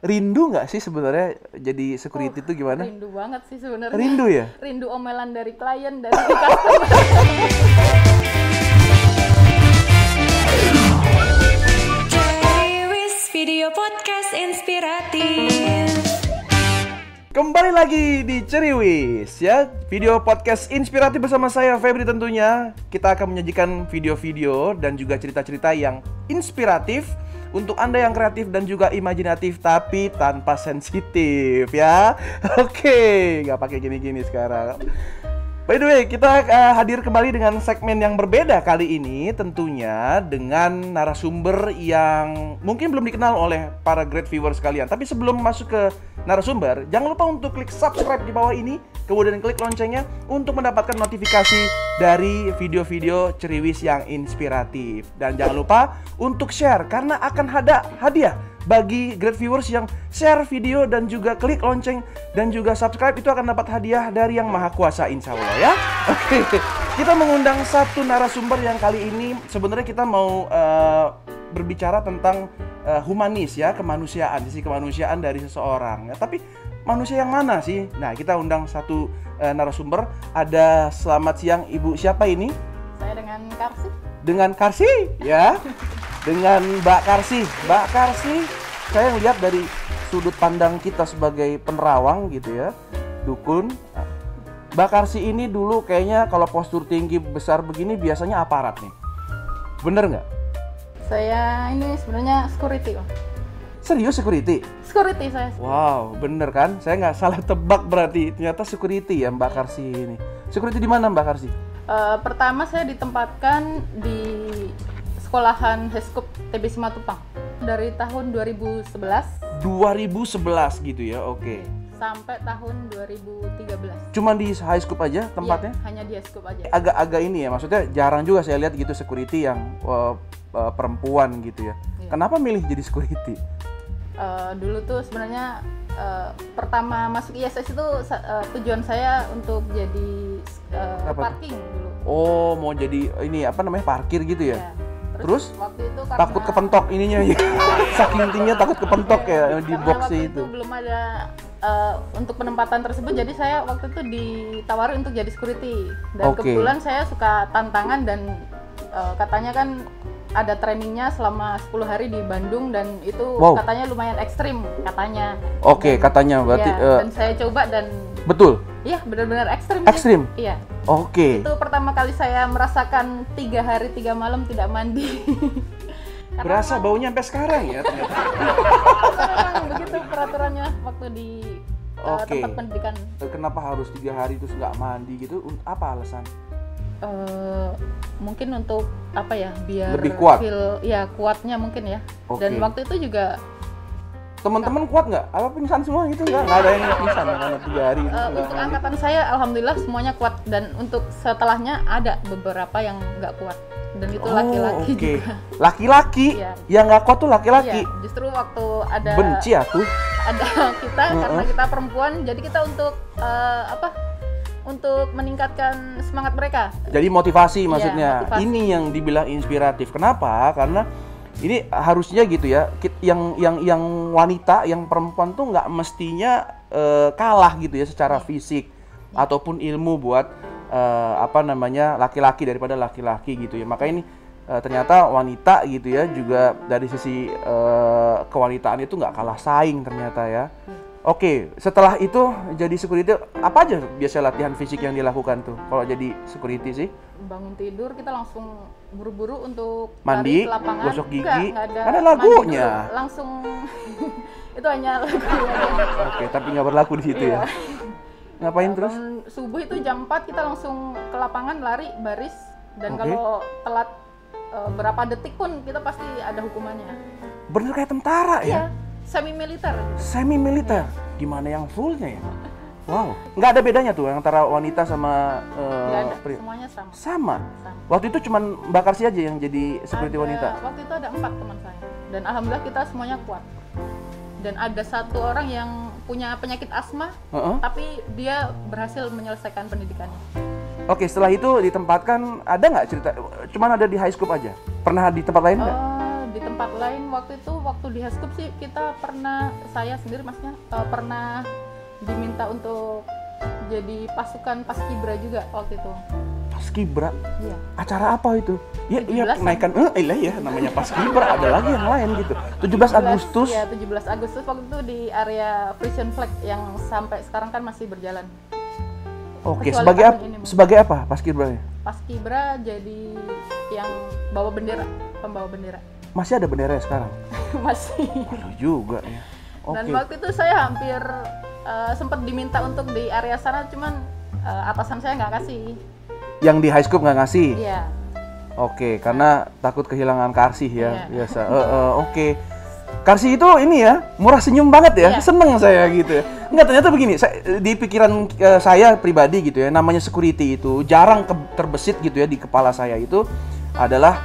rindu nggak sih sebenarnya jadi security itu gimana? Rindu banget sih sebenarnya. Rindu ya? Rindu omelan dari klien, dari customer. Ceriwis Video Podcast Inspiratif. Kembali lagi di Ceriwis ya, video podcast inspiratif bersama saya Febri tentunya. Kita akan menyajikan video-video dan juga cerita-cerita yang inspiratif untuk Anda yang kreatif dan juga imajinatif tapi tanpa sensitif ya. Oke, nggak pakai gini-gini sekarang. By the way, kita hadir kembali dengan segmen yang berbeda kali ini, tentunya dengan narasumber yang mungkin belum dikenal oleh para great viewers sekalian. Tapi sebelum masuk ke narasumber, jangan lupa untuk klik subscribe di bawah ini, kemudian klik loncengnya untuk mendapatkan notifikasi dari video-video Ceriwis yang inspiratif. Dan jangan lupa untuk share, karena akan ada hadiah bagi great viewers yang share video dan juga klik lonceng dan juga subscribe. Itu akan dapat hadiah dari Yang Maha Kuasa, insya Allah ya. Oke, kita mengundang satu narasumber yang kali ini sebenarnya kita mau berbicara tentang humanis ya, kemanusiaan, sisi kemanusiaan dari seseorang ya. Tapi manusia yang mana sih? Nah, kita undang satu narasumber. Ada, selamat siang Ibu, siapa ini? Saya dengan Karsi. Dengan Karsi ya. Dengan Mbak Karsi. Mbak Karsi, saya melihat dari sudut pandang kita sebagai penerawang gitu ya, dukun. Mbak Karsi ini dulu kayaknya kalau postur tinggi besar begini biasanya aparat nih. Bener nggak? Saya ini sebenarnya security, Om. Serius security? Security saya. Wow, bener kan? Saya nggak salah tebak berarti. Ternyata security ya Mbak Karsi ini. Security di mana Mbak Karsi? Pertama saya ditempatkan di sekolahan Heskup TB Simatupang dari tahun 2011 gitu ya, oke. sampai tahun 2013. Cuman di high school aja tempatnya? Iya, hanya di Heskup aja. Agak-agak ini ya, maksudnya jarang juga saya lihat gitu security yang perempuan gitu ya. Iya. Kenapa milih jadi security? Dulu tuh sebenarnya pertama masuk ISS itu tujuan saya untuk jadi parking dulu. Oh, mau jadi ini apa namanya, parkir gitu ya? Ya. Terus waktu itu karena takut kepentok ininya ya. Saking tingginya takut kepentok ya di karena boxnya waktu itu. belum ada untuk penempatan tersebut, jadi saya waktu itu ditawari untuk jadi security. Dan Oke. kebetulan saya suka tantangan dan katanya kan ada trainingnya selama 10 hari di Bandung dan itu katanya lumayan ekstrim katanya. Oke, katanya berarti Ya, dan saya coba dan betul. iya benar-benar ekstrim. Ekstrim? Sih. Iya. Oke. Itu pertama kali saya merasakan 3 hari 3 malam tidak mandi. Karena Berasa baunya sampai sekarang ya ternyata. memang begitu peraturannya waktu di Oke. tempat pendidikan. Kenapa harus 3 hari terus nggak mandi gitu? Apa alasan? Mungkin untuk apa ya, biar Lebih kuat? ya kuatnya mungkin ya. Oke. Dan waktu itu juga Teman-teman kuat nggak? Apa pingsan semua gitu nggak? Nggak ada yang pingsan karena 3 hari itu nggak untuk mandi. angkatan saya alhamdulillah semuanya kuat, dan untuk setelahnya ada beberapa yang nggak kuat, dan itu laki-laki Oke. juga. Laki-laki? Iya. Yang nggak kuat tuh laki-laki? Iya, justru waktu ada Benci aku. ada kita karena kita perempuan, jadi kita untuk untuk meningkatkan semangat mereka. Jadi motivasi maksudnya. motivasi. Ini yang dibilang inspiratif. Kenapa? Karena ini harusnya gitu ya. Yang wanita, yang perempuan tuh nggak mestinya kalah gitu ya secara fisik ataupun ilmu buat laki-laki daripada laki-laki gitu ya. Makanya ini ternyata wanita gitu ya juga dari sisi kewanitaan itu nggak kalah saing ternyata ya. Oke, setelah itu jadi security, apa aja biasa latihan fisik yang dilakukan tuh kalau jadi security sih? Bangun tidur kita langsung buru-buru untuk Mandi, lari ke lapangan. gosok gigi. Nggak ada Ada mandi lagunya. dulu, langsung itu hanya lagu aja. Oke, tapi nggak berlaku di situ ya. Ngapain terus? Bangun subuh itu jam 4 kita langsung ke lapangan lari baris, dan Oke. kalau telat berapa detik pun kita pasti ada hukumannya. Bener kayak tentara ya? Iya, semi militer. Semi militer. Gimana yang fullnya ya? Wow, nggak ada bedanya tuh antara wanita sama Nggak ada, pria? semuanya sama. Sama. Sama. Waktu itu cuman Mbak Karsi aja yang jadi security Ada- wanita. Waktu itu ada 4 teman saya, dan alhamdulillah kita semuanya kuat. Dan ada satu orang yang punya penyakit asma, Heeh. tapi dia berhasil menyelesaikan pendidikannya. Oke, setelah itu ditempatkan, ada nggak cerita? Cuman ada di high school aja? Pernah di tempat lain nggak? Di tempat lain waktu di Heskup sih kita saya sendiri maksudnya pernah diminta untuk jadi pasukan Paskibra juga waktu itu. Paskibra? Iya. Acara apa itu? Ya kenaikan ya namanya Paskibra, ada lagi yang lain gitu. 17 Agustus. Iya, 17 Agustus waktu itu di area Frisian Flag yang sampai sekarang kan masih berjalan. Oke, sebagai apa Paskibra-nya? Paskibra jadi yang pembawa bendera. Masih ada bendera sekarang? Masih. Lalu juga ya. Dan waktu itu saya hampir sempat diminta untuk di area sana, cuman atasan saya nggak kasih. Yang di High School nggak ngasih? Iya. Oke, karena takut kehilangan Karsih ya, iya. biasa. Oke. Karsih itu ini ya, murah senyum banget ya, seneng saya gitu ya. Enggak, ternyata begini, di pikiran saya pribadi gitu ya, namanya security itu jarang terbesit gitu ya di kepala saya itu adalah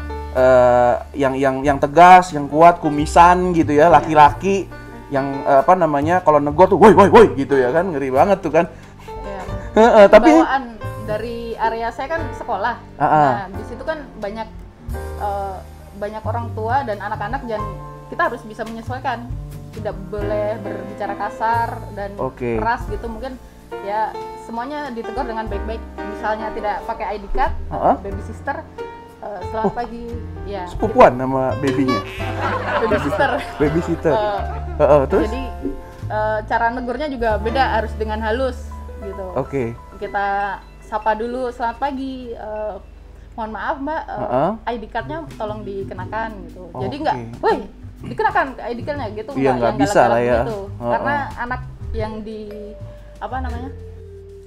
yang tegas, yang kuat, kumisan gitu ya, laki-laki yang kalau negor tuh woi gitu ya kan, ngeri banget tuh kan. Iya. Tapi bawaan dari area saya kan sekolah. Nah, di situ kan banyak orang tua dan anak-anak, dan kita harus bisa menyesuaikan. Tidak boleh berbicara kasar dan keras gitu, mungkin ya semuanya ditegur dengan baik-baik. Misalnya tidak pakai ID card, baby sister, selamat pagi, ya. Sepupuan gitu. Nama babynya. Baby sister. Terus? Jadi cara negurnya juga beda, harus dengan halus gitu. Oke. Kita sapa dulu, selamat pagi. Mohon maaf Mbak, ID card-nya tolong dikenakan gitu. Jadi nggak, woi dikenakan ID card-nya gitu, iya, nggak bisa lah ya. Gitu. Karena anak yang di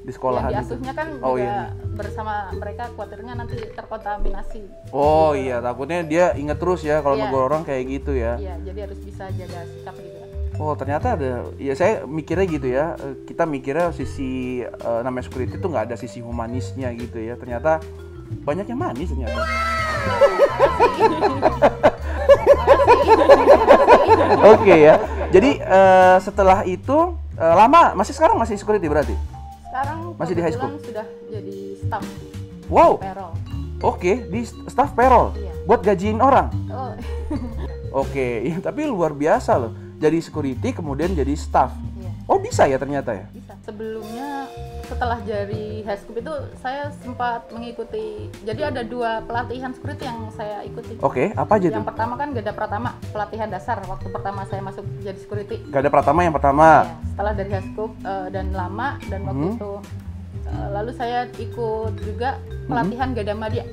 di sekolah yang diasuhnya kan juga bersama mereka, khawatirnya nanti terkontaminasi. Oh gitu. Iya, takutnya dia inget terus ya kalau negor orang kayak gitu ya. Iya, jadi harus bisa jaga sikap juga. Oh ternyata ada, ya saya mikirnya gitu ya, kita mikirnya sisi namanya security tuh nggak ada sisi humanisnya gitu ya, ternyata banyak yang manis ternyata. Oke ya, jadi setelah itu sekarang masih security berarti? Sekarang masih di high school? Sudah jadi staff. Wow. Payroll. Oke, di staff payroll. Iya. Buat gajiin orang. Oh. Oke, ya, tapi luar biasa loh. Jadi security kemudian jadi staff. Iya. Oh bisa ya ternyata ya? Bisa. Sebelumnya setelah dari high school itu saya sempat mengikuti, jadi ada 2 pelatihan security yang saya ikuti. Oke, apa aja tuh? Yang pertama kan Gada Pratama, pelatihan dasar waktu pertama saya masuk jadi security. Gada Pratama yang pertama? Ya, setelah dari high school dan lama, dan waktu itu lalu saya ikut juga pelatihan Gada Madya.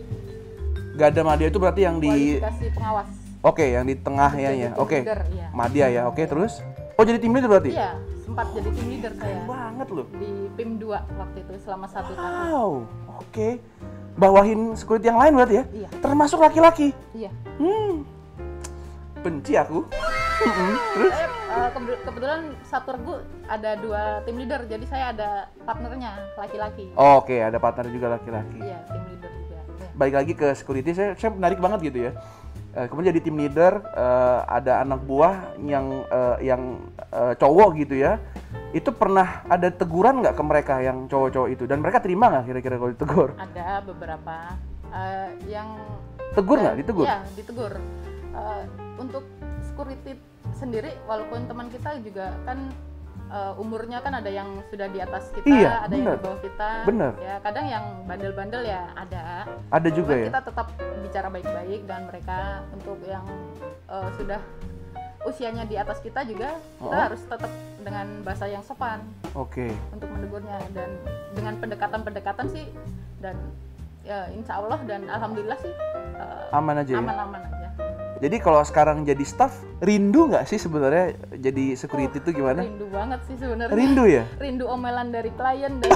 Gada Madya itu berarti yang di... kualifikasi pengawas. Oke, yang di tengah ya. Oke, ya. Madya ya, oke terus? Oh jadi tim leader berarti? Iya, sempat jadi tim leader saya. Keren banget loh. Di PIM 2 waktu itu selama 1 tahun. Wow, oke. Bawahin security yang lain berarti ya? Iya. Termasuk laki-laki? Iya. Benci aku. Terus? Saya kebetulan satu regu ada 2 tim leader, jadi saya ada partnernya laki-laki. Oh, oke, ada partner juga laki-laki. Iya, tim leader juga. Ya. Balik lagi ke security, saya menarik banget gitu ya. Kemudian jadi tim leader, ada anak buah yang cowok gitu ya. Itu pernah ada teguran nggak ke mereka yang cowok-cowok itu? Dan mereka terima nggak kira-kira kalau ditegur? Ada beberapa yang tegur nggak? Ditegur? Iya, ditegur. Untuk security sendiri, walaupun teman kita juga kan umurnya kan ada yang sudah di atas kita, ada yang di bawah kita. Bener. Ya kadang yang bandel-bandel ya ada. Ada juga ya. Kita tetap bicara baik-baik, dan mereka untuk yang sudah usianya di atas kita juga kita harus tetap dengan bahasa yang sopan. Oke. Untuk menegurnya, dan dengan pendekatan sih, dan ya insya Allah dan alhamdulillah sih aman aja. Aman-aman aja. Jadi kalau sekarang jadi staff, rindu nggak sih sebenarnya jadi security itu gimana? Rindu banget sih sebenarnya. Rindu ya? Rindu omelan dari klien dan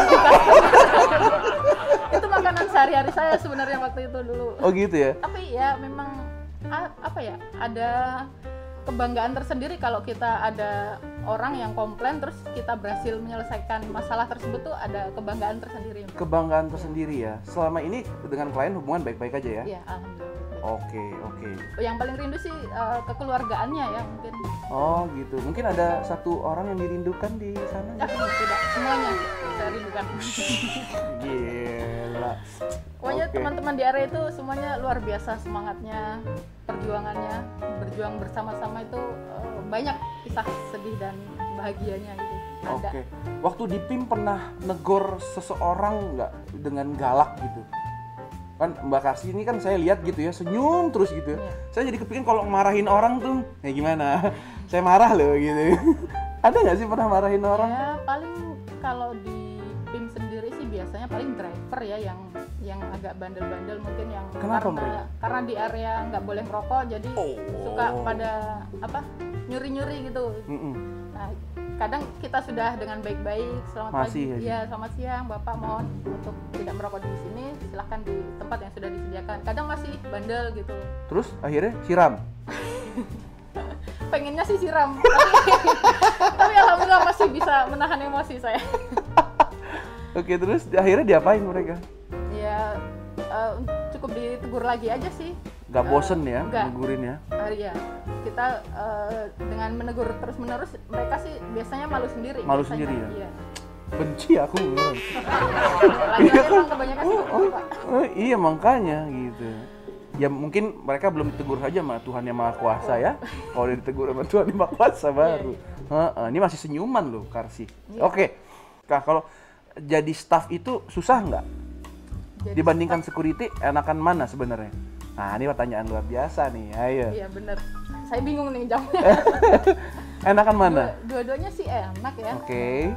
itu makanan sehari-hari saya sebenarnya waktu itu dulu. Oh gitu ya? Tapi ya memang ada kebanggaan tersendiri kalau kita ada orang yang komplain terus kita berhasil menyelesaikan masalah tersebut, tuh ada kebanggaan tersendiri. Kebanggaan tersendiri ya. Selama ini dengan klien hubungan baik-baik aja ya? Iya, alhamdulillah. Oke. Yang paling rindu sih kekeluargaannya ya mungkin. Oh gitu. Mungkin ada satu orang yang dirindukan di sana? Tidak, semuanya saya rindukan. Gila. Pokoknya teman-teman di area itu semuanya luar biasa semangatnya, perjuangannya, berjuang bersama-sama itu banyak kisah sedih dan bahagianya gitu. Oke. Waktu di PIM pernah negor seseorang nggak dengan galak gitu? Kan Mbak Karsi ini kan saya lihat gitu ya, senyum terus gitu ya. Saya jadi kepikir kalau marahin orang tuh, ya gimana? Saya marah loh gitu. Ada nggak sih pernah marahin orang? Ya paling kalau di PIM sendiri sih biasanya paling driver ya yang agak bandel-bandel mungkin yang karena di area nggak boleh merokok jadi suka pada nyuri-nyuri gitu. Nah, kadang kita sudah dengan baik-baik selamat pagi, ya selamat siang Bapak, mohon untuk tidak merokok di sini, silahkan di tempat yang sudah disediakan. Kadang masih bandel gitu. Terus akhirnya siram? Pengennya sih siram, tapi alhamdulillah masih bisa menahan emosi saya. Oke, terus akhirnya diapain mereka? Ya cukup ditegur lagi aja sih. Gak bosen ya negurin ya? Iya, kita dengan menegur terus-menerus mereka sih biasanya malu sendiri. Malu sendiri ya? Iya. Benci aku beneran. Lagi-lagi emang kebanyakan seperti itu, Pak. Iya makanya gitu. Ya mungkin mereka belum ditegur saja sama Tuhan Yang Maha Kuasa ya. Kalau udah ditegur sama Tuhan Yang Maha Kuasa baru. Ini masih senyuman loh Karsi. Oke. Kak, kalau jadi staff itu susah nggak? Dibandingkan security, enakan mana sebenarnya? Nah ini pertanyaan luar biasa nih, ayo. Iya bener, saya bingung nih jawabnya. Enakan mana? Dua-duanya sih enak ya. Oke.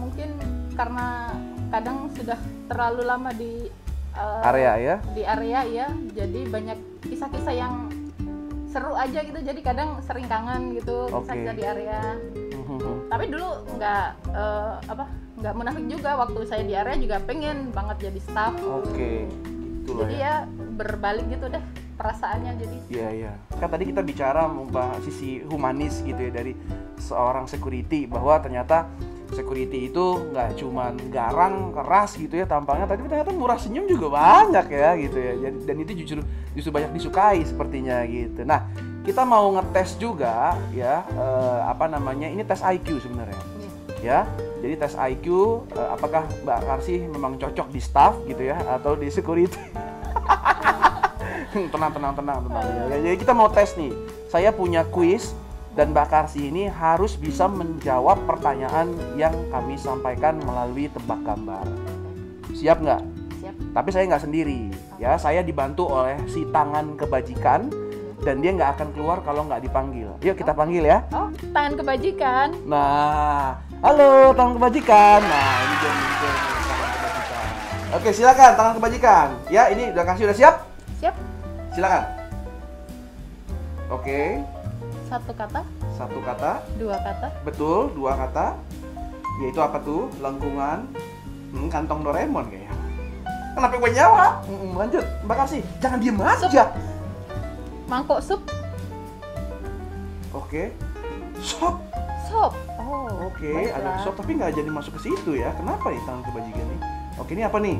Mungkin karena kadang sudah terlalu lama di area ya? Di area ya, jadi banyak kisah-kisah yang seru aja gitu, jadi kadang sering kangen gitu kisah-kisah di area. Tapi dulu nggak munafik juga, waktu saya di area juga pengen banget jadi staff. Oke. Jadi ya berbalik gitu deh perasaannya jadi. Iya. Kan tadi kita bicara membahas sisi humanis gitu ya dari seorang security, bahwa ternyata security itu nggak cuma garang keras gitu ya tampangnya, tapi ternyata murah senyum juga banyak ya gitu ya. Dan itu justru banyak disukai sepertinya gitu. Nah kita mau ngetes juga ya ini tes IQ sebenarnya. Ya, jadi tes IQ apakah Mbak Karsi memang cocok di staff gitu ya atau di security? tenang ya. Jadi kita mau tes nih. Saya punya kuis dan Mbak Karsi ini harus bisa menjawab pertanyaan yang kami sampaikan melalui tebak gambar. Siap nggak? Siap. Tapi saya nggak sendiri ya. Saya dibantu oleh si tangan kebajikan dan dia nggak akan keluar kalau nggak dipanggil. Yuk kita panggil ya. Oh, tangan kebajikan. Nah, halo tangan kebajikan. Nah, ini dia muncul tangan kebajikan. Oke, silakan tangan kebajikan. Ya, ini udah kasih, udah siap? Siap. Silakan. Oke. Satu kata. Dua kata. Betul, dua kata. Yaitu apa tuh? Lengkungan. Kantong Doraemon kayaknya. Kenapa gue jawab? Lanjut, Mbak Karsi. Jangan diem aja. Mangkok sup. Oke. Sop. Oh. Oke, ada sop tapi nggak jadi masuk ke situ ya. Kenapa nih tangan kebajikan nih? Oke, ini apa nih?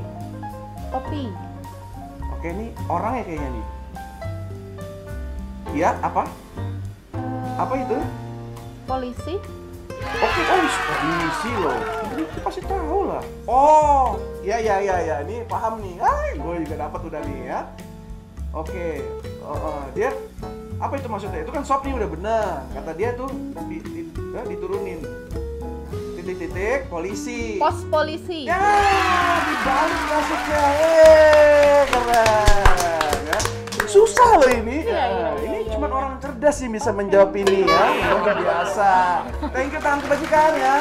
Kopi. Oke, ini orangnya kayaknya nih. Iya, apa? Apa itu? Polisi. Oke, polisi loh. Ini pasti tahu lah. Oh, iya. Ini paham nih. Gue juga dapat udah nih ya. Oke, dia apa itu maksudnya? Itu kan sop nih udah bener. Kata dia tuh diturunin. Titik polisi. Pos polisi. Ya, dibalik maksudnya. Keren. Ya. Susah loh ini. Iya. Ini cuma orang cerdas sih bisa menjawab ini ya. Luar biasa. Thank you tangan kebajikan ya.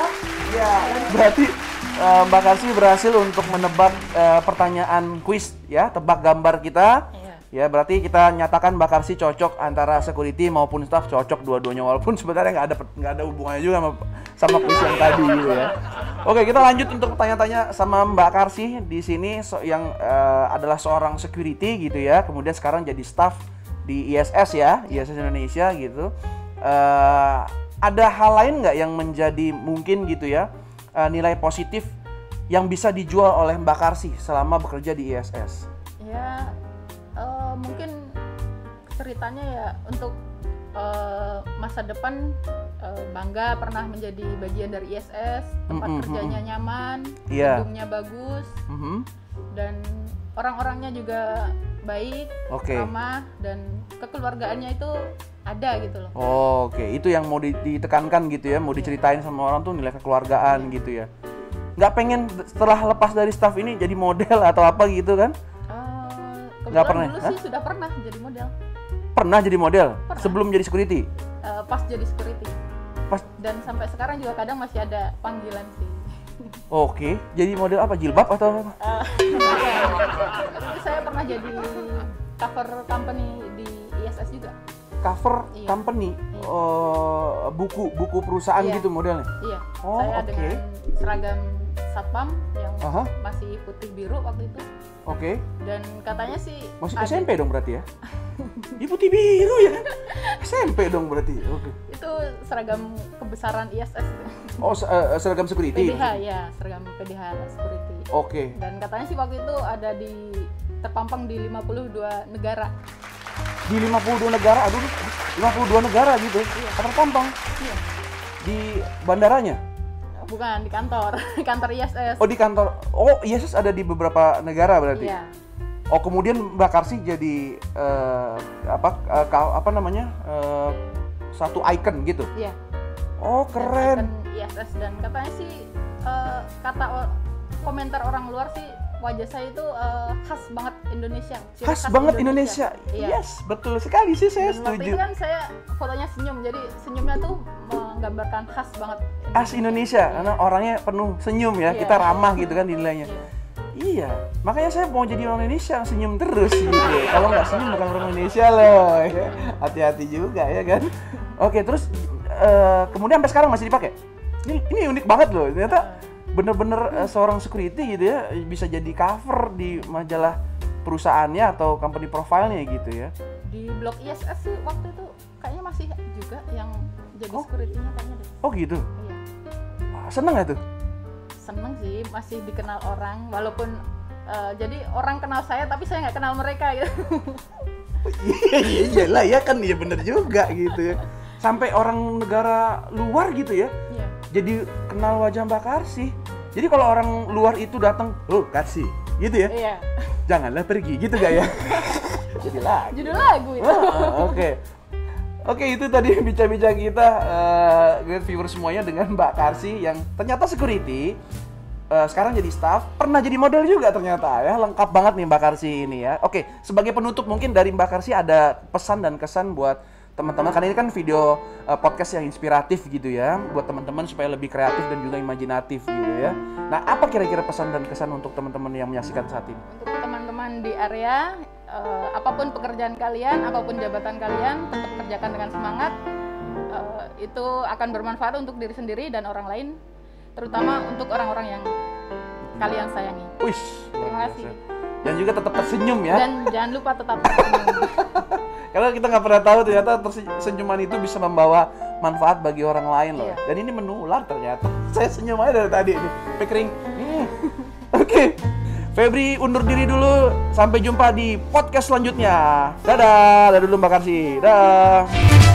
Ya, berarti Mbak Karsi berhasil untuk menebak pertanyaan kuis ya, tebak gambar kita. Ya, berarti kita nyatakan Mbak Karsi cocok antara security maupun staff, cocok dua-duanya, walaupun sebenarnya nggak ada hubungannya juga sama kuis yang tadi gitu ya. Oke, kita lanjut untuk tanya-tanya sama Mbak Karsi di sini yang adalah seorang security gitu ya, kemudian sekarang jadi staff di ISS ya, ISS Indonesia gitu. Ada hal lain nggak yang menjadi mungkin gitu ya nilai positif yang bisa dijual oleh Mbak Karsi selama bekerja di ISS? Ya. Mungkin ceritanya ya untuk masa depan, bangga pernah menjadi bagian dari ISS, tempat kerjanya nyaman, gedungnya bagus, dan orang-orangnya juga baik, ramah, dan kekeluargaannya itu ada gitu loh. Oke, itu yang mau ditekankan gitu ya, mau diceritain sama orang tuh nilai kekeluargaan gitu ya. Nggak pengen setelah lepas dari staff ini jadi model atau apa gitu kan? Kebetulan pernah. Dulu sih sudah pernah jadi model. Pernah jadi model? Pernah. Sebelum jadi security? Pas jadi security. Dan sampai sekarang juga kadang masih ada panggilan sih. Oke, jadi model apa? Jilbab atau apa? Saya pernah jadi cover company di ISS juga. Cover company? Iya. Buku perusahaan gitu modelnya? Iya, saya dengan seragam satpam yang masih putih biru waktu itu. Dan katanya sih masih SMP dong berarti ya? Di putih biru ya? SMP dong berarti. Itu seragam kebesaran ISS. Seragam security? PDH ya, seragam PDH security. Dan katanya sih waktu itu ada terpampang di 52 negara. Di 52 negara? Aduh, 52 negara gitu? Iya. Terpampang? Iya. Di bandaranya? Bukan, di kantor. Kantor ISS. Oh, di kantor. Oh, ISS ada di beberapa negara berarti? Iya. Oh, kemudian Mbak Karsy jadi satu icon gitu? Iya. Oh, keren. Icon ISS, dan katanya sih komentar orang luar sih wajah saya itu khas banget Indonesia. Khas banget Indonesia. Iya. Yes, betul sekali sih, saya dan setuju. Waktu itu kan saya fotonya senyum, jadi senyumnya tuh menggambarkan khas banget Indonesia. Khas Indonesia, karena orangnya penuh senyum ya, kita ramah gitu kan dinilainya. Iya, makanya saya mau jadi orang Indonesia, senyum terus gitu. Kalau nggak senyum bukan orang Indonesia loh. Hati-hati juga ya kan. Oke, terus kemudian sampai sekarang masih dipakai? Ini unik banget loh, ternyata bener-bener seorang security gitu ya bisa jadi cover di majalah perusahaannya atau company profile-nya gitu ya. Di blog ISS sih waktu itu kayaknya masih juga yang jadi security-nya kayaknya deh. Oh gitu? Iya. Seneng gak tuh? Seneng sih, masih dikenal orang, walaupun jadi orang kenal saya tapi saya nggak kenal mereka gitu. Iyalah ya kan, ya bener juga gitu ya. Sampai orang negara luar gitu ya, jadi kenal wajah Mbak Karsy. Jadi kalau orang luar itu datang, oh Karsy, gitu ya? Iya. Janganlah pergi, gitu gak ya? Jadi lagu. Judul lagu itu. Oke, itu tadi bincang-bincang kita, viewer semuanya dengan Mbak Karsy yang ternyata security, sekarang jadi staff, pernah jadi model juga ternyata ya. Lengkap banget nih Mbak Karsy ini ya. Oke, sebagai penutup mungkin dari Mbak Karsy ada pesan dan kesan buat teman-teman, karena ini kan video podcast yang inspiratif gitu ya, buat teman-teman supaya lebih kreatif dan juga imajinatif gitu ya. Nah, apa kira-kira pesan dan kesan untuk teman-teman yang menyaksikan saat ini? Untuk teman-teman di area, apapun pekerjaan kalian, apapun jabatan kalian, tetap kerjakan dengan semangat. Itu akan bermanfaat untuk diri sendiri dan orang lain, terutama untuk orang-orang yang kalian sayangi. Terima kasih. Dan juga tetap tersenyum ya. Dan jangan lupa tetap tersenyum. Karena kita nggak pernah tahu ternyata senyuman itu bisa membawa manfaat bagi orang lain loh. Dan ini menular ternyata. Saya senyum aja dari tadi ini, pickering. Oke. Febri undur diri dulu. Sampai jumpa di podcast selanjutnya. Dadah. Dadah dulu Mbak Karsy. Dadah.